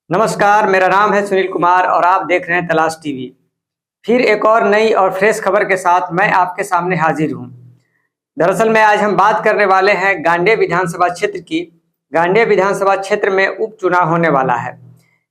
नमस्कार, मेरा नाम है सुनील कुमार और आप देख रहे हैं तलाश टीवी। फिर एक और नई और फ्रेश खबर के साथ मैं आपके सामने हाजिर हूं। दरअसल में आज हम बात करने वाले हैं गांडेय विधानसभा क्षेत्र की। गांडेय विधानसभा क्षेत्र में उपचुनाव होने वाला है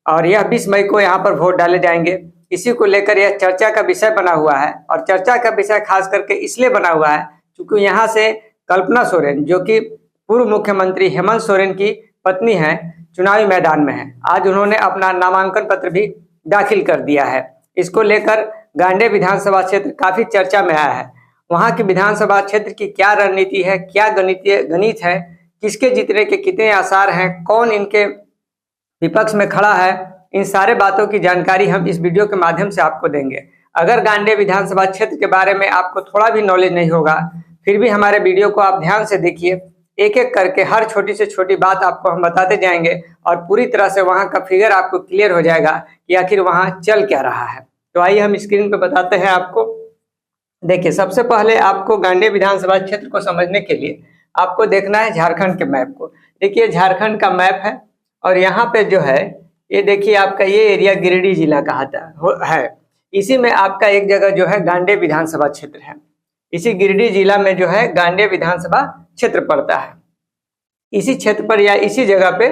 और यह 20 मई को यहां पर वोट डाले जाएंगे। इसी को लेकर यह चर्चा का विषय बना हुआ है और चर्चा का विषय खास करके इसलिए बना हुआ है क्योंकि यहाँ से कल्पना सोरेन, जो कि पूर्व मुख्यमंत्री हेमंत सोरेन की पत्नी है, चुनावी मैदान में है। आज उन्होंने अपना नामांकन पत्र भी दाखिल कर दिया है। इसको लेकर गांडेय विधानसभा क्षेत्र काफी चर्चा में आया है। वहां की विधानसभा क्षेत्र की क्या रणनीति है, क्या गणित है, किसके जीतने के कितने आसार हैं, कौन इनके विपक्ष में खड़ा है, इन सारे बातों की जानकारी हम इस वीडियो के माध्यम से आपको देंगे। अगर गांडेय विधानसभा क्षेत्र के बारे में आपको थोड़ा भी नॉलेज नहीं होगा, फिर भी हमारे वीडियो को आप ध्यान से देखिए। एक एक करके हर छोटी से छोटी बात आपको हम बताते जाएंगे और पूरी तरह से वहां का फिगर आपको क्लियर हो जाएगा कि आखिर वहां चल क्या रहा है। तो आइए हम स्क्रीन पे बताते हैं आपको। देखिए, सबसे पहले आपको गांडेय विधानसभा क्षेत्र को समझने के लिए आपको देखना है झारखंड के मैप को। देखिए, झारखंड का मैप है और यहाँ पे जो है ये देखिए आपका ये एरिया गिरिडीह जिला का है। इसी में आपका एक जगह जो है गांडेय विधानसभा क्षेत्र है। इसी गिरिडीह जिला में जो है गांडेय विधानसभा क्षेत्र पड़ता है। इसी क्षेत्र पर या इसी जगह पे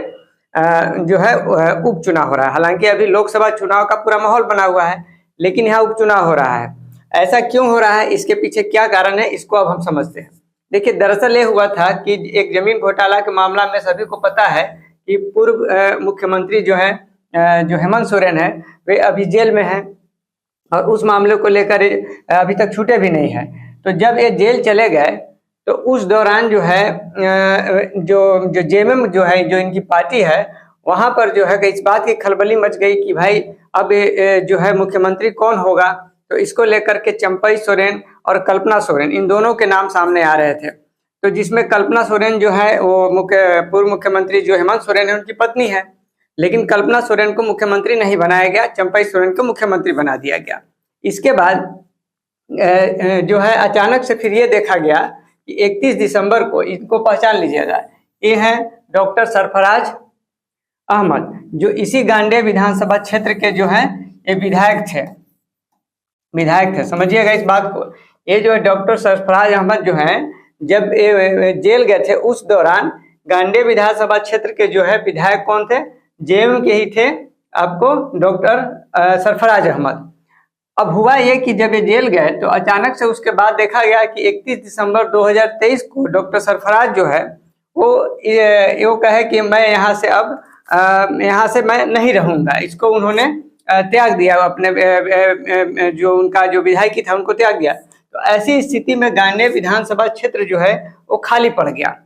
जो है उपचुनाव हो रहा है। हालांकि अभी लोकसभा चुनाव का पूरा माहौल बना हुआ है, लेकिन यहाँ उपचुनाव हो रहा है। ऐसा क्यों हो रहा है, इसके पीछे क्या कारण है, इसको अब हम समझते हैं। देखिए, दरअसल ये हुआ था कि एक जमीन घोटाला के मामला में सभी को पता है कि पूर्व मुख्यमंत्री जो है जो हेमंत सोरेन है, वे अभी जेल में है और उस मामले को लेकर अभी तक छूटे भी नहीं है। तो जब ये जेल चले गए तो उस दौरान जो है जो जेएमएम जो है, जो इनकी पार्टी है, वहां पर जो है इस बात की खलबली मच गई कि भाई अब जो है मुख्यमंत्री कौन होगा। तो इसको लेकर के चंपई सोरेन और कल्पना सोरेन, इन दोनों के नाम सामने आ रहे थे। तो जिसमें कल्पना सोरेन जो है वो पूर्व मुख्यमंत्री जो हेमंत सोरेन है उनकी पत्नी है, लेकिन कल्पना सोरेन को मुख्यमंत्री नहीं बनाया गया, चंपई सोरेन को मुख्यमंत्री बना दिया गया। इसके बाद जो है अचानक से फिर ये देखा गया कि 31 दिसंबर को, इनको पहचान लीजिएगा, ये है डॉक्टर सरफराज अहमद, जो इसी गांडेय विधानसभा क्षेत्र के जो है ये विधायक थे। समझिएगा इस बात को। ये जो है डॉक्टर सरफराज अहमद जो है, जब जेल गए थे उस दौरान गांडेय विधानसभा क्षेत्र के जो है विधायक कौन थे, जेएमएम के ही थे, आपको डॉक्टर सरफराज अहमद। अब हुआ ये कि जब ये जेल गए तो अचानक से उसके बाद देखा गया कि 31 दिसंबर 2023 को डॉक्टर सरफराज जो है वो कहे कि मैं यहाँ से अब यहाँ से मैं नहीं रहूंगा। इसको उन्होंने त्याग दिया, अपने जो उनका जो विधायकी था उनको त्याग दिया। तो ऐसी स्थिति में गांडेय विधानसभा क्षेत्र जो है वो खाली पड़ गया।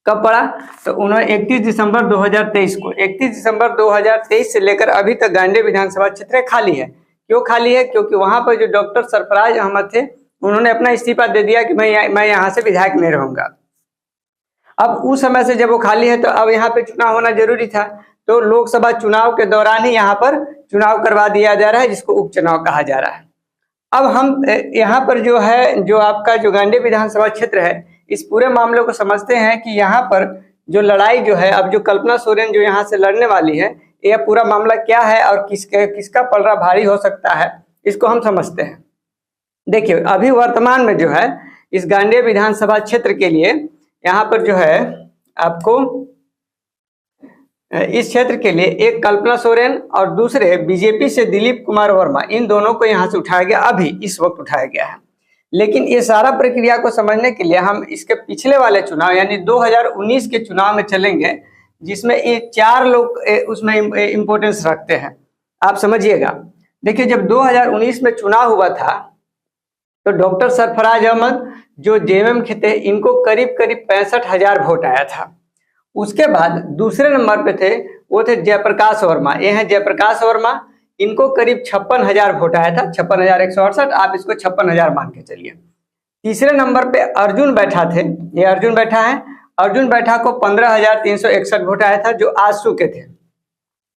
कब पड़ा? तो उन्होंने 31 दिसंबर 2023 को, 31 दिसंबर 2023 से लेकर अभी तक गांडेय विधानसभा क्षेत्र खाली है। क्यों खाली है? क्योंकि वहां पर जो डॉक्टर सरफराज अहमद थे उन्होंने अपना इस्तीफा दे दिया कि मैं यहाँ से विधायक नहीं रहूंगा। अब उस समय से जब वो खाली है तो अब यहाँ पे चुनाव होना जरूरी था। तो लोकसभा चुनाव के दौरान ही यहाँ पर चुनाव करवा दिया जा रहा है, जिसको उपचुनाव कहा जा रहा है। अब हम यहाँ पर जो है जो आपका जो गांडेय विधानसभा क्षेत्र है, इस पूरे मामले को समझते हैं कि यहाँ पर जो लड़ाई जो है, अब जो कल्पना सोरेन जो यहाँ से लड़ने वाली है, यह पूरा मामला क्या है और किसका पलड़ा भारी हो सकता है, इसको हम समझते हैं। देखिए, अभी वर्तमान में जो है इस गांडेय विधानसभा क्षेत्र के लिए यहाँ पर जो है आपको इस क्षेत्र के लिए एक कल्पना सोरेन और दूसरे बीजेपी से दिलीप कुमार वर्मा, इन दोनों को यहाँ से उठाया गया, अभी इस वक्त उठाया गया है। लेकिन ये सारा प्रक्रिया को समझने के लिए हम इसके पिछले वाले चुनाव यानी 2019 के चुनाव में चलेंगे, जिसमें ये 4 लोग उसमें इम्पोर्टेंस रखते हैं। आप समझिएगा। देखिए, जब 2019 में चुनाव हुआ था तो डॉक्टर सरफराज अहमद जो जेएमएम के थे, इनको करीब 65,000 वोट आया था। उसके बाद दूसरे नंबर पे थे वो थे जयप्रकाश वर्मा। ये हैं जयप्रकाश वर्मा, इनको करीब 56,000 वोट आया था, 56,168, आप इसको 56,000 मान के चलिए। तीसरे नंबर पे अर्जुन बैठा थे, ये अर्जुन बैठा है। अर्जुन बैठा को 15,361 वोट आया था, जो आजसू के थे।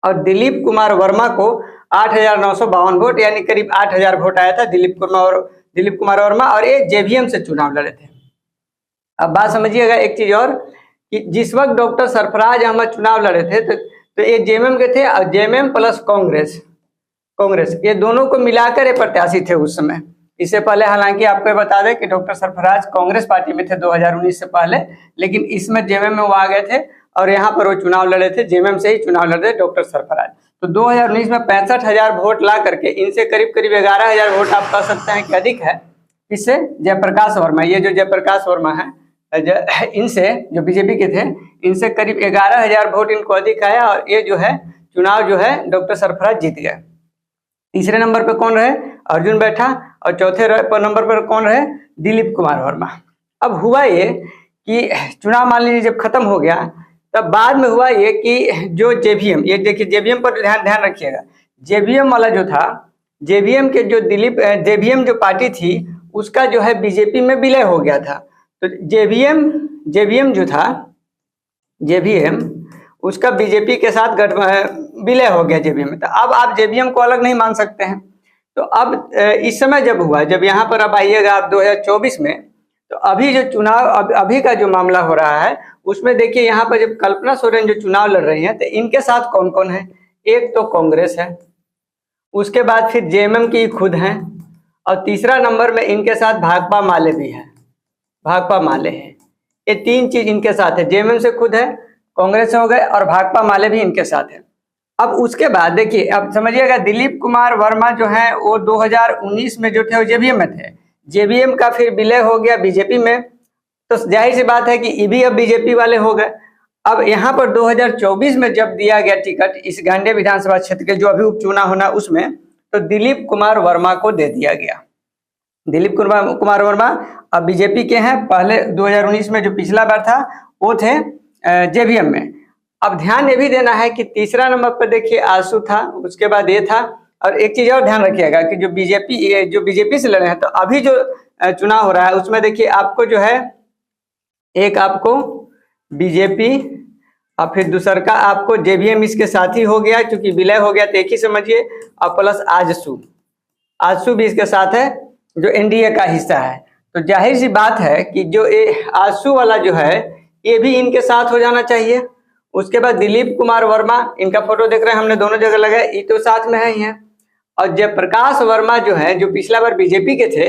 और दिलीप कुमार वर्मा को 8,952 वोट यानी करीब 8,000 वोट आया था दिलीप कुमार वर्मा, और ये जेवीएम से चुनाव लड़े थे। अब बात समझिएगा एक चीज और, कि जिस वक्त डॉक्टर सरफराज अहमद चुनाव लड़े थे तो ये जेएमएम के थे और जेएमएम प्लस कांग्रेस ये दोनों को मिलाकर ये प्रत्याशी थे उस समय। इससे पहले हालांकि आपको बता दें कि डॉक्टर सरफराज कांग्रेस पार्टी में थे 2019 से पहले, लेकिन इसमें जेएमएम में वो आ गए थे और यहाँ पर वो चुनाव लड़े थे, जेएमएम से ही चुनाव लड़े डॉक्टर सरफराज। तो 2019 में 65,000 वोट ला करके इनसे करीब करीब 11,000 वोट आप कह सकते हैं कि अधिक है। इससे जयप्रकाश वर्मा, ये जो जयप्रकाश वर्मा है इनसे जो बीजेपी के थे इनसे करीब 11,000 वोट इनको अधिक आया और ये जो है चुनाव जो है डॉक्टर सरफराज जीत गए। तीसरे नंबर पर कौन रहे? अर्जुन बैठा और चौथे नंबर पर कौन रहे? दिलीप कुमार वर्मा। अब हुआ ये कि चुनाव मान लीजिए जब खत्म हो गया तब बाद में हुआ ये कि जो जेवीएम, ये देखिए जेवीएम पर ध्यान रखिएगा, जेवीएम वाला जो था, जेवीएम के जो जेवीएम जो पार्टी थी उसका जो है बीजेपी में विलय हो गया था। तो जेवीएम जो था, जेवीएम उसका बीजेपी के साथ विलय हो गया जेवीएम में। तो अब आप जेवीएम को अलग नहीं मान सकते हैं। तो अब इस समय जब हुआ, जब यहाँ पर अब आइएगा आप 2024 में, तो अभी जो चुनाव अभी का जो मामला हो रहा है उसमें देखिए यहाँ पर जब कल्पना सोरेन जो चुनाव लड़ रही हैं तो इनके साथ कौन कौन है? एक तो कांग्रेस है, उसके बाद फिर जेएमएम की खुद हैं और तीसरा नंबर में इनके साथ भाकपा माले भी है, भाकपा माले है। ये तीन चीज इनके साथ है, जेएमएम से खुद है, कांग्रेस हो गए और भाकपा माले भी इनके साथ है। अब उसके बाद देखिए, अब समझिएगा दिलीप कुमार वर्मा जो है वो 2019 में जो थे वो जेवीएम में थे, जेवीएम का फिर विलय हो गया बीजेपी में, तो जाहिर सी बात है कि ये भी अब बीजेपी वाले हो गए। अब यहाँ पर 2024 में जब दिया गया टिकट इस गांडे विधानसभा क्षेत्र के जो अभी उपचुनाव होना उसमें, तो दिलीप कुमार वर्मा को दे दिया गया। दिलीप कुमार वर्मा अब बीजेपी के हैं, पहले 2019 में जो पिछला बार था वो थे जेवीएम में। अब ध्यान ये भी देना है कि तीसरा नंबर पर देखिए आशु था, उसके बाद ये था। और एक चीज और ध्यान रखिएगा कि जो बीजेपी से लड़े हैं, तो अभी जो चुनाव हो रहा है उसमें देखिए आपको जो है एक आपको बीजेपी और फिर दूसर का आपको जेवीएम इसके साथ ही हो गया, क्योंकि विलय हो गया तो एक ही समझिए, और प्लस आजसू भी इसके साथ है जो एनडीए का हिस्सा है। तो जाहिर सी बात है कि जो ये आजसू वाला जो है ये भी इनके साथ हो जाना चाहिए। उसके बाद दिलीप कुमार वर्मा, इनका फोटो देख रहे हैं हमने दोनों जगह लगाया, ये तो साथ में है ही है। और जयप्रकाश वर्मा जो है, जो पिछला बार बीजेपी के थे,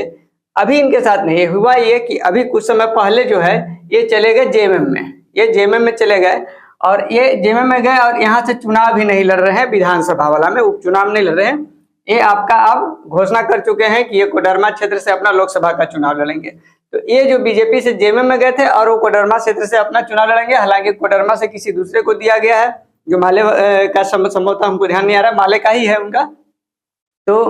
अभी इनके साथ नहीं। हुआ ये कि अभी कुछ समय पहले जो है ये चले गए जेएमएम में, ये जेएमएम में चले गए और ये जेएमएम में गए और यहाँ से चुनाव भी नहीं लड़ रहे हैं, विधानसभा वाला में उपचुनाव नहीं लड़ रहे हैं। ये आपका अब घोषणा कर चुके हैं कि ये कोडरमा क्षेत्र से अपना लोकसभा का चुनाव लड़ेंगे। तो ये जो बीजेपी से जेएमएम में गए थे और वो कोडरमा क्षेत्र से अपना चुनाव लड़ेंगे। हालांकि कोडरमा से किसी दूसरे को दिया गया है, जो माले का संभवतः हमको ध्यान नहीं आ रहा, माले का ही है उनका। तो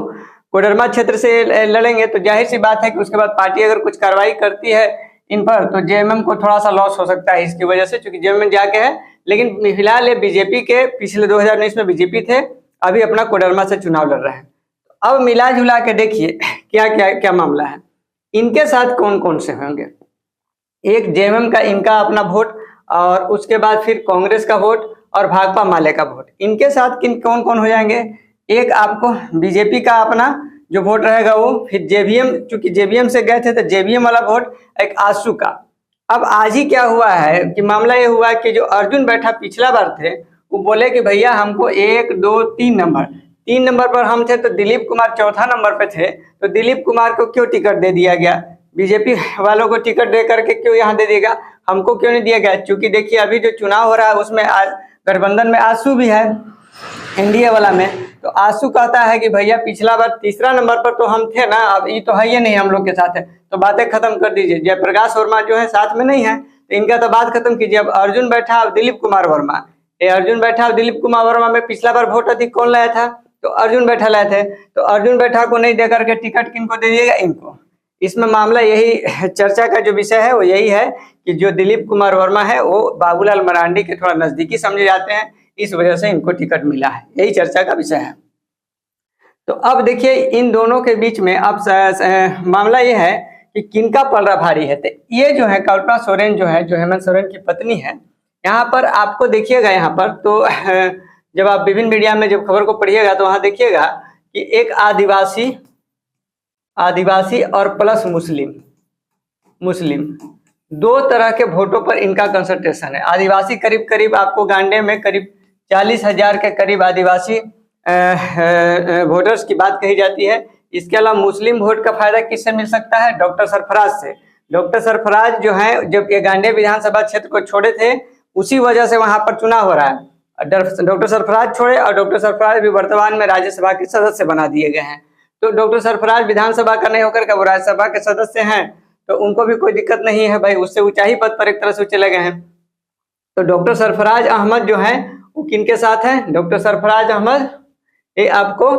कोडरमा क्षेत्र से लड़ेंगे। तो जाहिर सी बात है कि उसके बाद पार्टी अगर कुछ कार्रवाई करती है इन पर तो जेएमएम को थोड़ा सा लॉस हो सकता है इसकी वजह से, क्योंकि जेएमएम जाके है। लेकिन फिलहाल ये बीजेपी के, पिछले 2019 में बीजेपी थे, अभी अपना कोडरमा से चुनाव लड़ रहे हैं। अब मिला जुला के देखिए क्या क्या क्या मामला है, इनके साथ कौन कौन से होंगे। एक जेएमएम का इनका अपना वोट, और उसके बाद फिर कांग्रेस का वोट और भाकपा माले का वोट। इनके साथ कौन कौन हो जाएंगे? एक आपको बीजेपी का अपना जो वोट रहेगा वो, फिर जेवीएम, चूंकि जेवीएम से गए थे तो जेवीएम वाला वोट, एक आजसू का। अब आज ही क्या हुआ है कि मामला ये हुआ कि जो अर्जुन बैठा पिछला बार थे वो बोले कि भैया हमको 1 2 3 नंबर पर हम थे, तो दिलीप कुमार चौथा नंबर पे थे, तो दिलीप कुमार को क्यों टिकट दे दिया गया? बीजेपी वालों को टिकट दे करके क्यों यहाँ दे दिएगा, हमको क्यों नहीं दिया गया? क्योंकि देखिए अभी जो चुनाव हो रहा है उसमें गठबंधन में आजसू भी है, एनडीए वाला में। तो आजसू कहता है कि भैया पिछला बार तीसरा नंबर पर तो हम थे ना, अब ये तो है ही नहीं हम लोग के साथ है, तो बातें खत्म कर दीजिए। जयप्रकाश वर्मा जो है साथ में नहीं है, तो इनका तो बात खत्म कीजिए। अब अर्जुन बैठा, अब दिलीप कुमार वर्मा, ये अर्जुन बैठा, अब दिलीप कुमार वर्मा में पिछला बार वोट अधिक कौन लाया था? तो अर्जुन बैठा लाए थे। तो अर्जुन बैठा को नहीं दे करके टिकट किनको दे दिएगा? इनको। इसमें मामला यही, चर्चा का जो विषय है वो यही है कि जो दिलीप कुमार वर्मा है वो बाबूलाल मरांडी के थोड़ा नजदीकी समझे जाते हैं, इस वजह से इनको टिकट मिला है, यही चर्चा का विषय है। तो अब देखिए इन दोनों के बीच में अब मामला ये है कि किनका पलड़ा भारी है। तो ये जो है कल्पना सोरेन जो है, जो हेमंत सोरेन की पत्नी है, यहाँ पर आपको देखिएगा, यहाँ पर तो जब आप विभिन्न मीडिया में जब खबर को पढ़िएगा तो वहां देखिएगा कि एक आदिवासी और प्लस मुस्लिम दो तरह के वोटों पर इनका कंसंट्रेशन है। आदिवासी करीब करीब आपको गांडे में करीब 40,000 के करीब आदिवासी वोटर्स की बात कही जाती है। इसके अलावा मुस्लिम वोट का फायदा किससे मिल सकता है? डॉक्टर सरफराज से। डॉक्टर सरफराज जो है जब ये गांडेय विधानसभा क्षेत्र को छोड़े थे उसी वजह से वहां पर चुनाव हो रहा है। डॉक्टर सरफराज छोड़े और डॉक्टर सरफराज भी वर्तमान में राज्यसभा के सदस्य बना दिए गए हैं। तो डॉक्टर सरफराज विधानसभा का नहीं होकर के वो राज्यसभा के सदस्य हैं, तो उनको भी कोई दिक्कत नहीं है भाई, उससे ऊंचा ही पद पर एक तरह से चले गए हैं। तो डॉक्टर सरफराज अहमद जो है वो किनके साथ हैं? डॉक्टर सरफराज अहमद ये आपको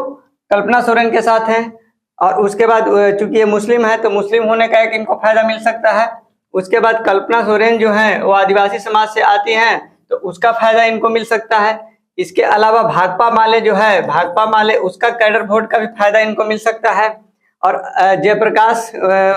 कल्पना सोरेन के साथ हैं। और उसके बाद चूंकि ये मुस्लिम है तो मुस्लिम होने का एक इनको फायदा मिल सकता है। उसके बाद कल्पना सोरेन जो है वो आदिवासी समाज से आती हैं तो उसका फायदा इनको मिल सकता है। इसके अलावा भाकपा माले जो है, भाकपा माले उसका कैडर वोट का भी फायदा इनको मिल सकता है। और जयप्रकाश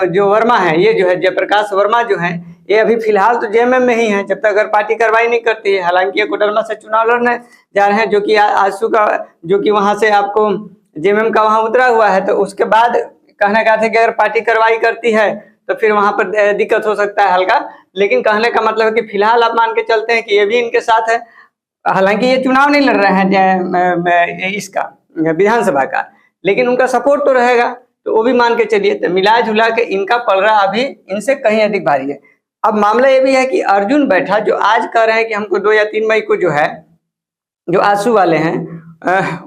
जो वर्मा है, ये जो है जयप्रकाश वर्मा जो है ये अभी फिलहाल तो जेएमएम में ही है जब तक अगर पार्टी कार्रवाई नहीं करती है। हालांकि ये कोडरमा से चुनाव लड़ने जा रहे हैं जो कि आजसू का, जो कि वहां से आपको जेएमएम का वहां उतरा हुआ है। तो उसके बाद कहने का था कि अगर पार्टी कार्रवाई करती है तो फिर वहां पर दिक्कत हो सकता है हल्का, लेकिन कहने का मतलब है कि फिलहाल आप मान के चलते हैं कि ये भी इनके साथ है। हालांकि ये चुनाव नहीं लड़ रहे हैं इसका विधानसभा का, लेकिन उनका सपोर्ट तो रहेगा, तो वो भी मान के चलिए। तो मिला जुला के इनका पलड़ा अभी इनसे कहीं अधिक भारी है। अब मामला ये भी है कि अर्जुन बैठा जो आज कह रहे हैं कि हमको 2 या 3 मई को जो है जो आजसू वाले हैं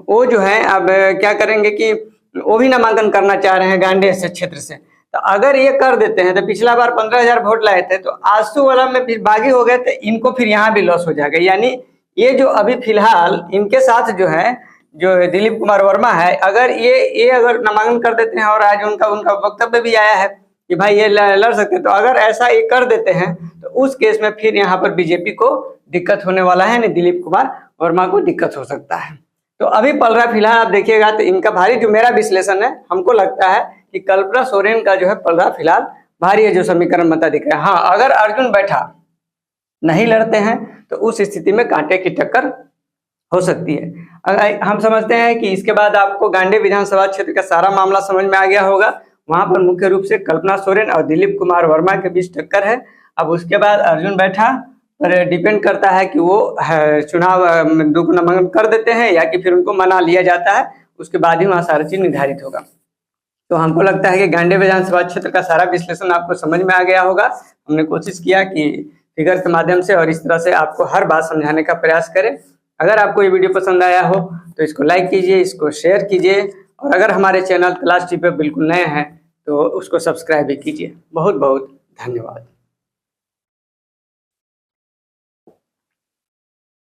वो जो है अब क्या करेंगे कि वो भी नामांकन करना चाह रहे हैं गांडेय से क्षेत्र से। तो अगर ये कर देते हैं तो पिछला बार 15,000 वोट लाए थे, तो आजसू वाला में फिर बागी हो गए तो इनको फिर यहाँ भी लॉस हो जाएगा। यानी ये जो अभी फिलहाल इनके साथ जो है जो दिलीप कुमार वर्मा है, अगर ये अगर नामांकन कर देते हैं और आज उनका वक्तव्य भी आया है कि भाई ये लड़ सकते हैं, तो अगर ऐसा ये कर देते हैं तो उस केस में फिर यहाँ पर बीजेपी को दिक्कत होने वाला है, नहीं दिलीप कुमार वर्मा को दिक्कत हो सकता है। तो अभी पलड़ा फिलहाल आप देखिएगा तो इनका भारी, जो मेरा विश्लेषण है हमको लगता है कि कल्पना सोरेन का जो है पलड़ा फिलहाल भारी है, जो समीकरण बता दिख रहा है। हाँ, अगर अर्जुन बैठा नहीं लड़ते हैं तो उस स्थिति में कांटे की टक्कर हो सकती है। अगर हम समझते हैं कि इसके बाद आपको गांडेय विधानसभा क्षेत्र का सारा मामला समझ में आ गया होगा। वहां पर मुख्य रूप से कल्पना सोरेन और दिलीप कुमार वर्मा के बीच टक्कर है। अब उसके बाद अर्जुन बैठा पर डिपेंड करता है कि वो चुनाव नामांकन कर देते हैं या कि फिर उनको मना लिया जाता है, उसके बाद ही वहाँ सारा चीज निर्धारित होगा। तो हमको लगता है कि गांडेय विधानसभा क्षेत्र का सारा विश्लेषण आपको समझ में आ गया होगा। हमने कोशिश किया कि फिगर के माध्यम से और इस तरह से आपको हर बात समझाने का प्रयास करें। अगर आपको ये वीडियो पसंद आया हो तो इसको लाइक कीजिए, इसको शेयर कीजिए, और अगर हमारे चैनल तलाश टीवी पर बिल्कुल नए हैं तो उसको सब्सक्राइब भी कीजिए। बहुत बहुत धन्यवाद।